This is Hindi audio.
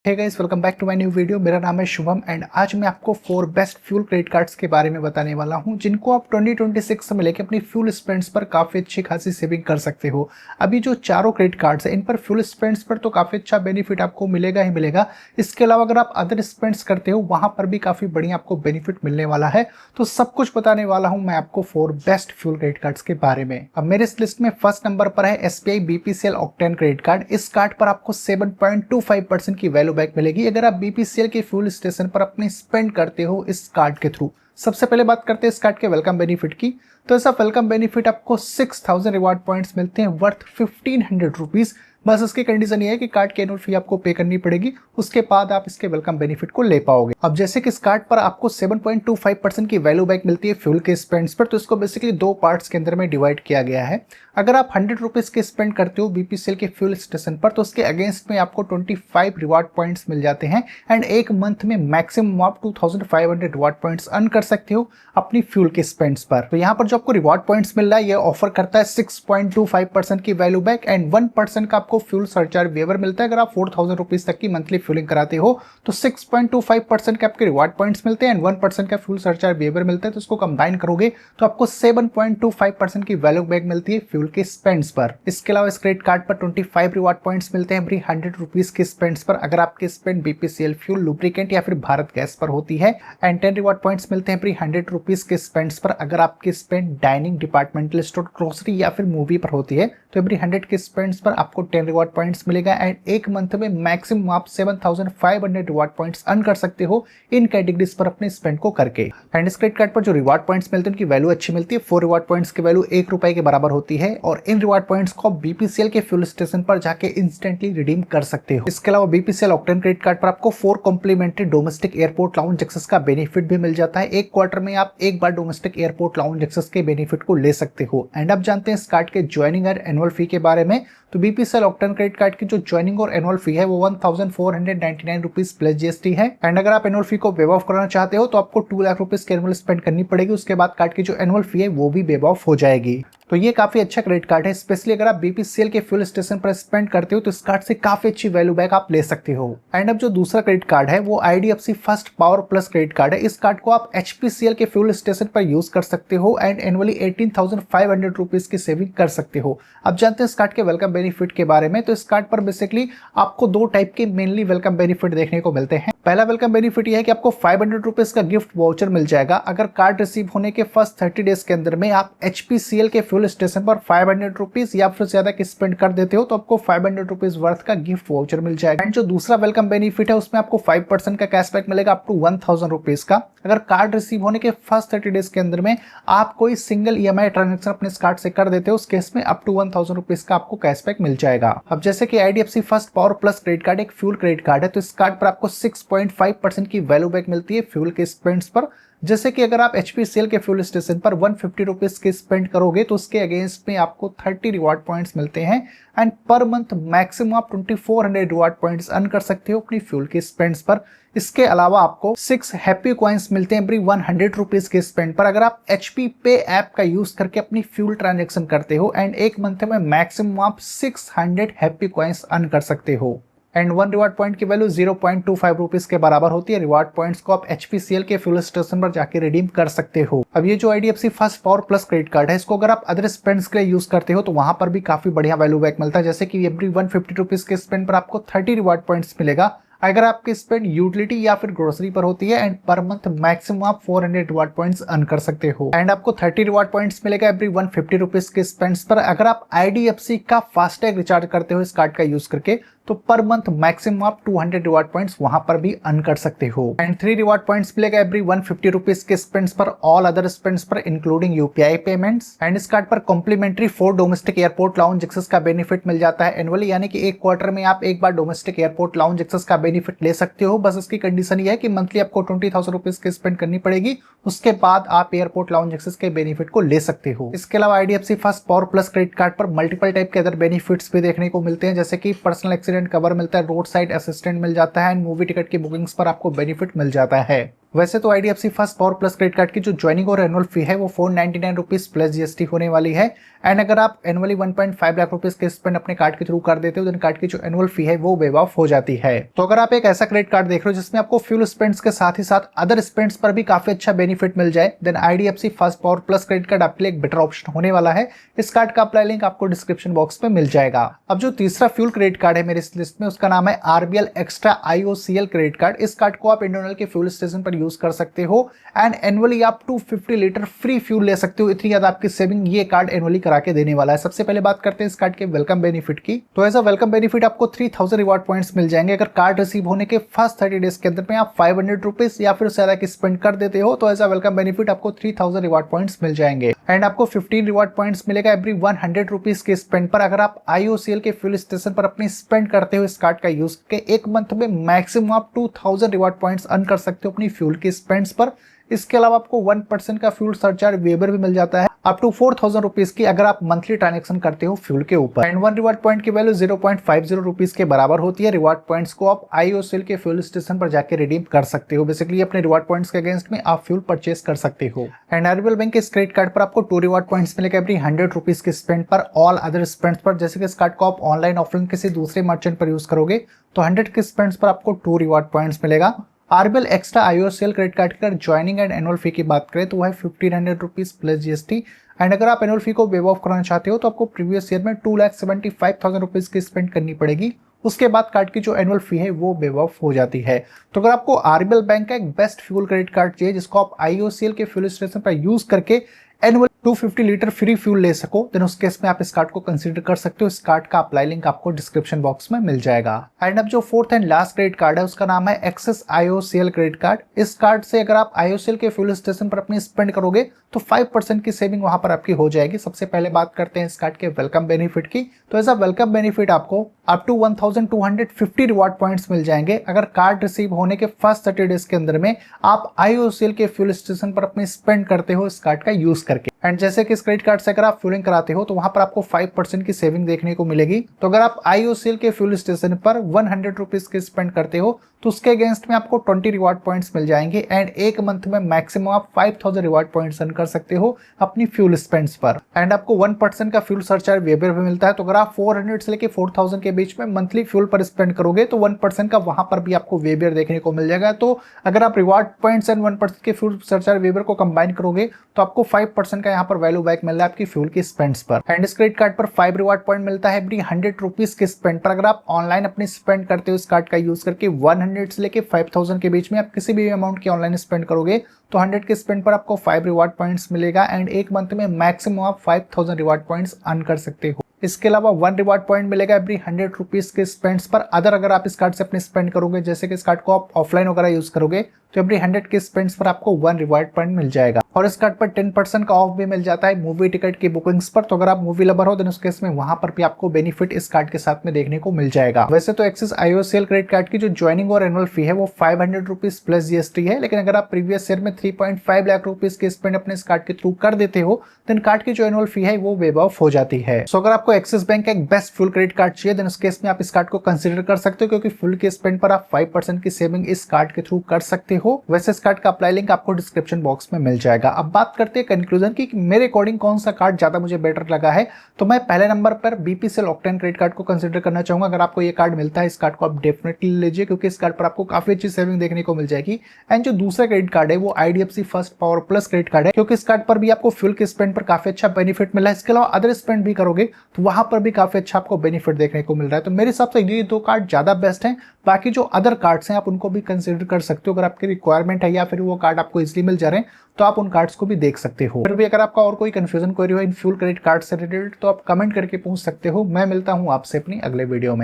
Hey guys, welcome back to my new video. मेरा नाम है शुभम एंड आज मैं आपको 4 बेस्ट फ्यूल क्रेडिट कार्ड्स के बारे में बताने वाला हूं जिनको आप 2026 में लेके अपनी फ्यूल स्पेंड्स पर काफ़ी अच्छी खासी सेविंग कर सकते हो। अभी जो चारों क्रेडिट कार्ड्स हैं इन पर फ्यूल स्पेंड्स पर तो काफ़ी अच्छा बेनिफिट आपको मिलेगा ही मिलेगा। इसके अलावा अगर आप अदर स्पेंड्स करते हो वहाँ पर भी काफ़ी बढ़िया आपको बेनिफिट मिलने वाला है। तो सब कुछ बताने वाला हूँ मैं आपको 4 बेस्ट फ्यूल क्रेडिट कार्ड्स के बारे में। अब मेरे इस लिस्ट में फर्स्ट नंबर पर है SBI BPCL octane credit card. इस कार्ड पर आपको 7.25% की वैल्यू बैक मिलेगी अगर आप BPCL के फ्यूल स्टेशन पर अपनी स्पेंड करते हो इस कार्ड के थ्रू। सबसे पहले बात करते हैं इस कार्ड के वेलकम बेनिफिट की। तो ऐसा वेलकम बेनिफिट आपको 6000 रिवार्ड पॉइंट्स मिलते हैं वर्थ 1500 रुपीज। बस इसकी कंडीशन ये है कि कार्ड की एनुअल फी आपको पे करनी पड़ेगी, उसके बाद आप इसके वेलकम बेनिफिट को ले पाओगे। अब जैसे कि इस कार्ड पर आपको 7.25% की वैल्यू बैक मिलती है फ्यूल के स्पेंड्स पर, तो इसको बेसिकली दो पार्ट्स के अंदर में डिवाइड किया गया है। अगर आप 100 रुपीज के स्पेंड करते हो BPCL के फ्यूल स्टेशन पर तो उसके अगेंस्ट में आपको 25 रिवार्ड पॉइंट्स मिल जाते हैं एंड एक मंथ में मैक्सिमम आप 2500 रिवार्ड पॉइंट्स अर्न कर सकते हो अपनी फ्यूल के स्पेंड्स पर। तो यहाँ पर जो आपको रिवार्ड पॉइंट्स मिल रहा है ये ऑफर करता है 6.25% की वैल्यू बैक एंड 1% का आपको फ्यूल सरचार्ज वेवर मिलता है। अगर आप 4000 रुपीज तक की मंथली फ्यूलिंग कराते हो तो 6.25% के आपके रिवार्ड पॉइंट्स मिलते हैं एंड 1% का फ्यूल सरचार्ज वेवर मिलता है। तो इसको कंबाइन करोगे तो आपको 7.25% की वैल्यू बैक मिलती है फ्यूल के स्पेंड्स पर। इसके अलावा इस क्रेडिट कार्ड पर 25 रिवार्ड पॉइंट्स मिलते हैं एवरी 100 रुपीज के स्पेंड्स पर अगर आपके स्पेंड BPCL फ्यूल लुब्रिकेंट या फिर भारत गैस पर होती है एंड 10 रिवार्ड पॉइंट्स मिलते हैं एवरी 100 रुपीज के स्पेंड्स पर अगर आपके spend dining, departmental store, grocery या फिर मूवी पर होती है। तो एवरी 100 के स्पेंड्स पर आपको 10 रिवार्ड पॉइंट्स मिलेगा एंड एक मंथ में मैक्सिमम आप 7500 रिवार्ड पॉइंट्स अर्न कर सकते हो इन कैटेगरीज पर अपने स्पेंड को करके। एंड इस क्रेडिट कार्ड पर जो रिवार्ड पॉइंट्स मिलते हैं उनकी वैल्यू अच्छी मिलती है। 4 रिवार्ड पॉइंट्स की वैल्यू ₹1 के बराबर होती है और इन रिवार्ड पॉइंट्स को आप BPCL के फ्यूल स्टेशन पर जाके इंस्टेंटली रिडीम कर सकते हो। इसके अलावा BPCL ऑक्टेन क्रेडिट कार्ड पर आपको 4 complimentary domestic airport lounge access का बेनिफिट भी मिल जाता है। एक क्वार्टर में आप एक बार डोमेस्टिक एयरपोर्ट लाउंज एक्सेस के बेनिफिट को ले सकते हो। एंड अब जानते हैं इस कार्ड के ज्वाइनिंग और एनुअल फी के बारे में। तो BPCL ऑक्टेन क्रेडिट कार्ड की जो ज्वाइनिंग और एनुअल फी है वो 1499 रुपीज प्लस GST है एंड अगर आप एनुअल फी को वेव ऑफ करना चाहते हो तो आपको 2 लाख रुपीज की एनुअल स्पेंड करनी पड़ेगी। उसके बाद कार्ड की जो एनुअल फी है वो भी वेव ऑफ हो जाएगी। तो ये काफी अच्छा क्रेडिट कार्ड है, स्पेशली अगर आप BPCL के फ्यूल स्टेशन पर स्पेंड करते हो तो इस कार्ड से काफी अच्छी वैल्यू बैक आप ले सकते हो। एंड अब जो दूसरा क्रेडिट कार्ड है वो IDFC first power plus credit card है। इस कार्ड को आप HPCL के फ्यूल स्टेशन पर यूज कर सकते हो एंड एनुअली 18,500 रुपीज की सेविंग कर सकते हो। अब जानते हैं इस कार्ड के वेलकम बेनिफिट के बारे में। तो इस कार्ड पर बेसिकली आपको 2 टाइप के मेनली वेलकम बेनिफिट देखने को मिलते हैं। पहला वेलकम बेनिफिट यह है कि आपको 500 रुपीज का गिफ्ट वाउचर मिल जाएगा अगर कार्ड रिसीव होने के फर्स्ट 30 डेज के अंदर में आप HPCL के फ्यूल स्टेशन पर 500 रुपीज या फिर ज्यादा की स्पेंड कर देते हो तो आपको 500 रुपीज वर्थ का गिफ्ट वाउचर मिल जाएगा। एंड जो दूसरा वेलकम बेनिफिट है उसमें आपको 5% का कैशबैक मिलेगा अप टू 1000 रुपीज का अगर कार्ड रिसीव होने के फर्स्ट 30 डेज के अंदर में आप कोई सिंगल EMI ट्रांजेक्शन अपने इस कार्ड से कर देते हो उस केस में अप टू 1000 रुपीज का आपको कैशबैक मिल जाएगा। अब जैसे कि IDFC first power plus credit card एक फ्यूल क्रेडिट कार्ड है तो इस कार्ड पर आपको 6.5% की वैल्यू बैक मिलती है फ्यूल के स्पेंड्स पर। जैसे कि अगर आप HPCL के फ्यूल स्टेशन पर 150 रुपीज के स्पेंड करोगे तो उसके अगेंस्ट में आपको 30 रिवार्ड पॉइंट्स मिलते हैं एंड पर मंथ मैक्सिमम आप 2400 रिवार्ड पॉइंट्स अर्न कर सकते हो अपनी फ्यूल के स्पेंड्स पर। इसके अलावा आपको 6 हैप्पी कॉइन्स मिलते हैं एवरी 100 रुपीज के स्पेंड पर अगर आप HP पे ऐप का यूज करके अपनी फ्यूल ट्रांजेक्शन करते हो एंड एक मंथ में मैक्सिमम आप 600 हैप्पी कॉइन्स अर्न कर सकते हो। एंड 1 रिवार्ड पॉइंट की वैल्यू 0.25 रुपीज के बराबर होती है। रिवार्ड पॉइंट्स को आप HPCL के फ्यूल स्टेशन पर जाके रिडीम कर सकते हो। अब ये जो IDFC first power plus credit card है इसको अगर आप अदर स्पेंड्स के लिए यूज करते हो तो वहां पर भी काफी बढ़िया वैल्यू बैक मिलता है। जैसे कि एवरी 150 रुपीज के स्पेंड पर आपको 30 रिवार्ड पॉइंट्स मिलेगा अगर आपकी स्पेंड यूटिलिटी या फिर ग्रोसरी पर होती है एंड पर मंथ मैक्सिमम आप 400 रिवार्ड पॉइंट्स अर्न कर सकते हो। एंड आपको 30 रिवार्ड पॉइंट्स मिलेगा एवरी 150 रुपीज के स्पेंड्स पर अगर आप IDFC का फास्टैग रिचार्ज करते हो इस कार्ड का यूज करके तो पर मंथ मैक्सिमम आप 200 रिवार्ड पॉइंट्स वहां पर भी अर्न कर सकते हो। एंड 3 रिवार्ड पॉइंट्स मिलेगा एवरी 150 रुपीज के स्पेंड्स पर ऑल अदर स्पेंड्स पर इंक्लूडिंग UPI पेमेंट्स। एंड इस कार्ड पर complimentary 4 domestic airport lounge access का बेनिफिट मिल जाता है एनुअली, यानी कि एक क्वार्टर में आप एक बार डोमेस्टिक एयरपोर्ट लाउंज एक्सेस का बेनिफिट ले सकते हो। बस इसकी कंडीशन ये है कि मंथली आपको 20,000 रुपीज की स्पेंड करनी पड़ेगी, उसके बाद आप एयरपोर्ट लाउंज एक्सेस के बेनिफिट को ले सकते हो। इसके अलावा IDFC first power plus credit card पर मल्टीपल टाइप के अदर बेनिफिट्स भी देखने को मिलते हैं जैसे कि पर्सनल एक्सीडेंट कवर मिलता है, रोड साइड असिस्टेंट मिल जाता है एंड मूवी टिकट की बुकिंग्स पर आपको बेनिफिट मिल जाता है। वैसे तो IDFC first power plus credit card की जो ज्वाइनिंग और एनुअल फी है वो 499 रुपीज प्लस GST होने वाली है। एंड अगर आप एनुअली 1.5 लाख रुपीज के स्पेंड अपने कार्ड के थ्रू कर देते हो, देन कार्ड की जो एनुअल फी है वो वेव ऑफ हो जाती है। तो अगर आप एक ऐसा क्रेडिट कार्ड देख रहे हो जिसमें आपको फ्यूल स्पेंड्स के साथ ही साथ अदर स्पेंड्स पर भी काफी अच्छा बेनिफिट मिल जाए, then IDFC first power plus credit card आपके लिए एक बेटर ऑप्शन होने वाला है। इस कार्ड का अप्लाई लिंक आपको डिस्क्रिप्शन बॉक्स में मिल जाएगा। अब जो तीसरा फ्यूल क्रेडिट कार्ड है मेरे इस लिस्ट में, उसका नाम है RBL extra IOCL credit card. इस कार्ड को आप इंडियन ऑयल के फ्यूल स्टेशन पर यूज कर सकते हो एंड एनुअली आप 250 लीटर फ्री फ्यूल ले सकते हो। इतनी ज्यादा आपकी सेविंग ये कार्ड एनुअली करा के देने वाला है। सबसे पहले बात करते हैं इस कार्ड के वेलकम बेनिफिट की। तो एज अ वेलकम बेनिफिट आपको 3000 रिवॉर्ड पॉइंट्स मिल जाएंगे। अगर कार्ड रिसीव होने के फर्स्ट 30 डेज के अंदर में आप 500 रुपीज या फिर ज्यादा की स्पेंड कर देते हो तो एज अ वेलकम बेनिफिट आपको 3000 रिवॉर्ड पॉइंट्स मिल जाएंगे। एंड आपको 15 रिवॉर्ड पॉइंट्स मिलेगा एवरी 100 रुपीज के स्पेंड पर। अगर आप IOCL के फ्यूल स्टेशन पर अपनी स्पेंड करते हो इस कार्ड का यूज के, एक मंथ में मैक्सिमम आप 2000 रिवॉर्ड पॉइंट्स अर्न कर सकते हो अपनी फ्यूल के स्पेंड्स पर। इसके अलावा आपको 1% का फ्यूल सरचार्ज वेबर भी मिल जाता है अप टू 4000 रुपीज की अगर आप मंथली ट्रांजेक्शन करते हो फ्यूल के ऊपर। एंड 1 रिवॉर्ड पॉइंट की वैल्यू 0.50 रुपीज के बराबर होती है। रिवॉर्ड पॉइंट्स को आप IOCL के फ्यूल स्टेशन पर जाके रिडीम कर सकते हो। बेसिकली अपने रिवॉर्ड पॉइंट्स के अगेंस्ट में आप फ्यूल परचेस कर सकते हो। एंड RBL बैंक के इस क्रेडिट कार्ड पर आपको 2 रिवॉर्ड पॉइंट्स मिलेगा एवरी 100 रुपीज के स्पेंड पर ऑल अदर स्पेंड पर। जैसे कि इस कार्ड को आप ऑनलाइन ऑफलाइन किसी दूसरे मर्चेंट पर यूज करोगे तो 100 के स्पेंड पर आपको 2 रिवॉर्ड पॉइंट्स मिलेगा। RBL extra IOCL credit card की अगर ज्वाइनिंग एंड एनुअल फी की बात करें तो वह है 1500 रुपीज प्लस GST। एंड अगर आप एनुअल फी को वेव ऑफ कराना चाहते हो तो आपको प्रीवियस ईयर में 2,75,000 रुपीज की स्पेंड करनी पड़ेगी। उसके बाद कार्ड की जो एनुअल फी है वो वेव ऑफ हो जाती है। तो अगर आपको RBL बैंक का एक बेस्ट फ्यूल क्रेडिट कार्ड चाहिए जिसको आप IOCL के फ्यूल स्टेशन पर यूज करके एनुअल 250 लीटर फ्री फ्यूल ले सको, देन उस केस में आप इस कार्ड को कंसीडर कर सकते हो। इस कार्ड का अप्लाई लिंक आपको डिस्क्रिप्शन बॉक्स में मिल जाएगा। एंड अब जो fourth and last credit card है उसका नाम है एक्सिस IOCL क्रेडिट कार्ड। इस कार्ड से अगर आप IOCL के फ्यूल स्टेशन पर अपनी स्पेंड करोगे तो 5% की सेविंग वहां पर आपकी हो जाएगी। सबसे पहले बात करते हैं इस कार्ड के वेलकम बेनिफिट की। तो एज अ वेलकम बेनिफिट आपको अप टू 1250 रिवॉर्ड पॉइंट्स मिल जाएंगे अगर कार्ड रिसीव होने के फर्स्ट 30 डेज के अंदर में आप IOCL के फ्यूल स्टेशन पर अपनी स्पेंड करते हो इस कार्ड का यूज करके। एंड जैसे कि इस क्रेडिट कार्ड से अगर आप फ्यूलिंग कराते हो तो वहां पर आपको 5% की सेविंग देखने को मिलेगी। तो अगर आप IOCL के फ्यूल स्टेशन पर 100 रुपीज के स्पेंड करते हो तो उसके अगेंस्ट में आपको 20 रिवॉर्ड पॉइंट्स मिल जाएंगे। एंड एक मंथ में मैक्सिमम आप 5000 रिवॉर्ड पॉइंट्स अर्न कर सकते हो अपनी फ्यूल स्पेंड्स पर। एंड आपको 1% का फ्यूल सरचार्ज वेबर भी मिलता है। तो अगर आप 400 से लेके 4000 के बीच में मंथली फ्यूल पर स्पेंड करोगे तो 1% का वहां पर भी आपको वेबर देखने को मिल जाएगा। तो अगर आप रिवॉर्ड पॉइंट्स एंड 1% के फ्यूल सरचार्ज वेबर को कंबाइन करोगे तो आपको 5% का यहाँ पर वैल्यू बैक मिल रहा है आपकी फ्यूल की स्पेंड्स पर। एंड इस क्रेडिट कार्ड पर 5 रिवॉर्ड पॉइंट मिलता है एवरी 100 रुपीज के स्पेंड पर। अगर आप ऑनलाइन अपनी स्पेंड करते हो इस कार्ड का यूज करके 100 से लेके 5000 के बीच में आप किसी भी अमाउंट की ऑनलाइन स्पेंड करोगे तो 100 के स्पेंड पर आपको 5 रिवॉर्ड पॉइंट्स मिलेगा। एंड एक मंथ में मैक्सिमम आप 5000 रिवॉर्ड पॉइंट्स अर्न कर सकते हो। इसके अलावा 1 रिवॉर्ड पॉइंट मिलेगा एवरी 100 रुपीज के स्पेंड्स पर। अगर आप इस कार्ड से अपने स्पेंड करोगे, जैसे कि इस कार्ड को आप ऑफलाइन वगैरह यूज करोगे तो एवरी 100 के स्पेंड्स पर आपको 1 रिवॉर्ड पॉइंट मिल जाएगा। और इस कार्ड पर 10% का ऑफ भी मिल जाता है मूवी टिकट की बुकिंग्स पर। तो अगर आप मूवी लवर हो देन उस केस में वहां पर भी आपको बेनिफिट इस कार्ड के साथ में देखने को मिल जाएगा। वैसे तो एक्सिस IOCL क्रेडिट कार्ड की जो ज्वाइनिंग और एनुअल फी है वो 500 रुपीज प्लस GST है। लेकिन अगर आप प्रीवियस ईयर में 3.5 लाख रुपीज के स्पेंड अपने इस कार्ड के थ्रू कर देते हो देन कार्ड की जो एनुअल फी है वो वेव ऑफ हो जाती है। सो अगर आपको एक्सिस बैंक का एक बेस्ट फ्यूल क्रेडिट कार्ड चाहिए देन उस केस में आप इस कार्ड को कंसीडर कर सकते हो, क्योंकि फ्यूल के स्पेंड पर आप 5% की सेविंग इस कार्ड के थ्रू कर सकते हो। वैसे इस कार्ड का अप्लाई लिंक आपको डिस्क्रिप्शन बॉक्स में मिल जाएगा। अब बात करते हैं कंक्लूजन की मेरे अकॉर्डिंग कौन सा कार्ड ज्यादा मुझे बेटर लगा है। तो मैं पहले नंबर पर BPCL ऑक्टेन क्रेडिट कार्ड को कंसीडर करना चाहूंगा। अगर आपको ये कार्ड मिलता है इस कार्ड को आप डेफिनेटली लीजिए, क्योंकि इस कार्ड पर आपको काफी अच्छी सेविंग देखने को मिल जाएगी। एंड जो दूसरा क्रेडिट कार्ड है वो IDFC first power plus credit card है, क्योंकि इस कार्ड पर भी आपको फ्यूल के स्पेंड पर काफी अच्छा बेनिफिट मिला है। इसके अलावा अदर स्पेंड भी करोगे तो वहां पर भी काफी अच्छा आपको बेनिफिट देखने को मिल रहा है। तो मेरे हिसाब से ये 2 कार्ड ज्यादा बेस्ट हैं। बाकी जो अदर कार्ड्स हैं आप उनको भी कंसीडर कर सकते हो। अगर आपकी रिक्वायरमेंट है या फिर वो कार्ड आपको इजीली मिल जा रहे हैं तो आप उन कार्ड्स को भी देख सकते हो। फिर भी अगर आपका और कोई कंफ्यूजन क्वेरी हो इन फ्यूल क्रेडिट कार्ड से रिलेटेड तो आप कमेंट करके पूछ सकते हो। मैं मिलता हूं आपसे अपनी अगले वीडियो में।